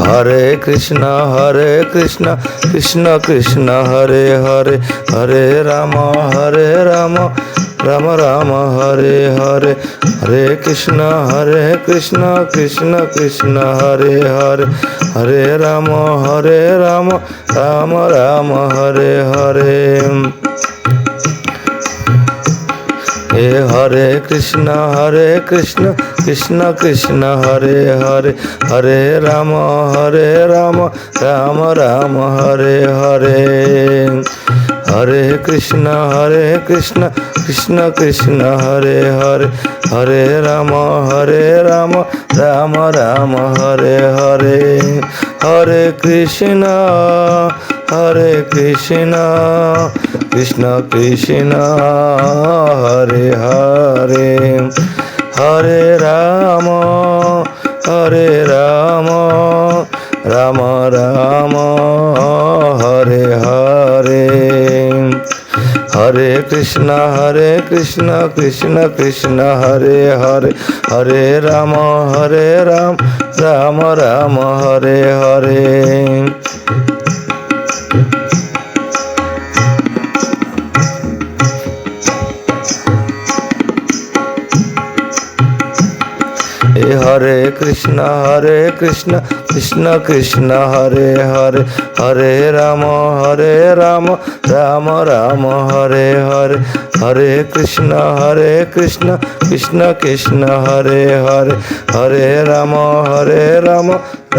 Hare Krishna Krishna Krishna Hare Hare, Hare Ram Ram Ram Hare Hare, Hare Krishna Krishna Krishna Hare Hare, Hare Ram Ram Ram Hare Hare. Hare Krishna Krishna Krishna Hare Hare, Hare Ram Ram Ram Hare Hare, Hare Krishna Krishna Krishna Hare Hare, Hare Ram Ram Ram Hare Hare, Hare Krishna Krishna Krishna Hare Hare, Hare Ram Ram Ram Hare Hare, Hare Krishna Krishna Krishna Hare Hare, Hare Ram Ram Ram Hare Hare. Hare Krishna Krishna Krishna Hare Hare, Hare Ram Ram Ram Hare Hare, Hare Krishna Krishna Krishna Hare Hare, Hare Ram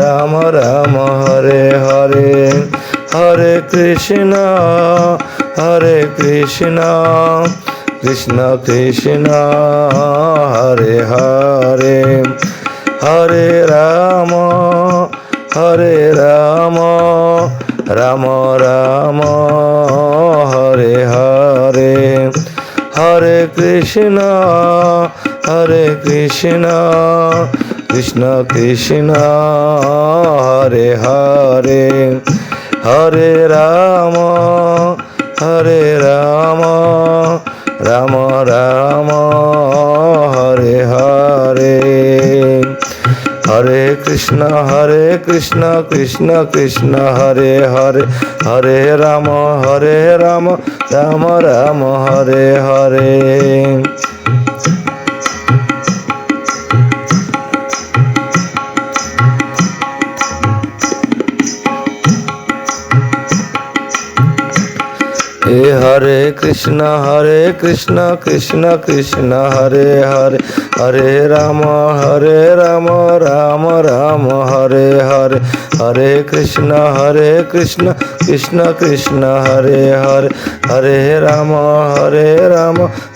Ram Ram Hare Hare, Hare Krishna Krishna Krishna Hare Hare, Hare Ram Ram Ram Hare Hare, Hare Krishna Krishna Krishna Hare Hare, Hare Ram Ram Ram Hare Hare, Hare Krishna Krishna Krishna Hare Hare, Hare Ram Ram Ram Hare Hare. Hare Krishna Krishna Krishna Hare Hare, Hare Ram Ram Ram Hare Hare, Hare Krishna Krishna Krishna Hare Hare, Hare Ram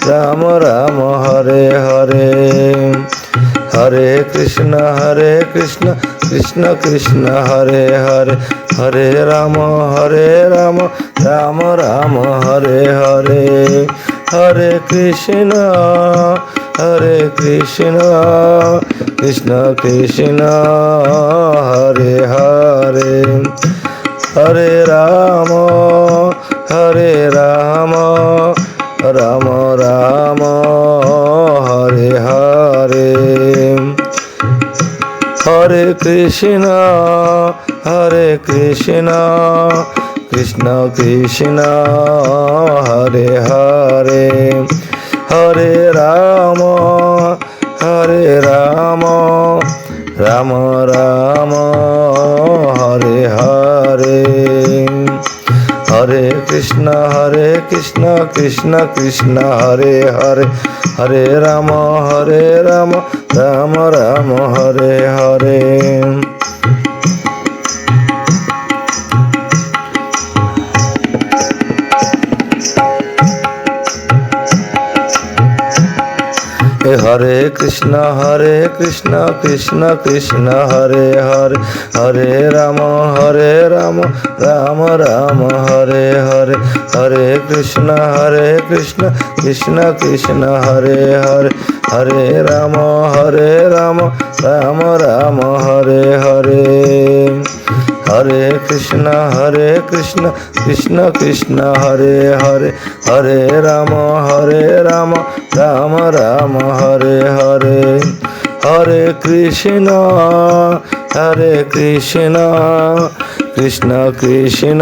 Ram Ram Hare Hare, Hare Krishna Krishna Krishna Hare Hare, Hare Ram Ram Ram Hare Hare, Hare Krishna Krishna Krishna Hare Hare, Hare Ram Ram Ram Hare Hare, Hare Krishna Krishna Krishna Hare Hare, Hare Ram Ram Ram Hare Hare, Hare Krishna Krishna Krishna Hare Hare, Hare Ram Ram Ram Hare Hare. Hare Krishna Krishna Krishna Hare Hare, Hare Ram Ram Ram Hare Hare, Hare Krishna Krishna Krishna Hare Hare, Hare Ram Ram Ram Hare Hare, Hare Krishna Krishna Krishna Hare Hare, Hare Ram Ram Ram Hare Hare. Hare Krishna Krishna Krishna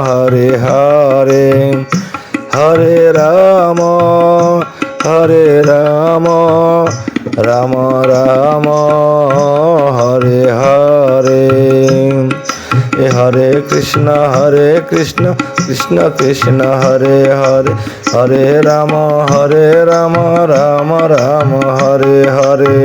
Hare Hare, Hare Ram Ram Ram Hare Hare. Hare Krishna Krishna Krishna Hare Hare, Hare Ram Ram Ram Hare Hare.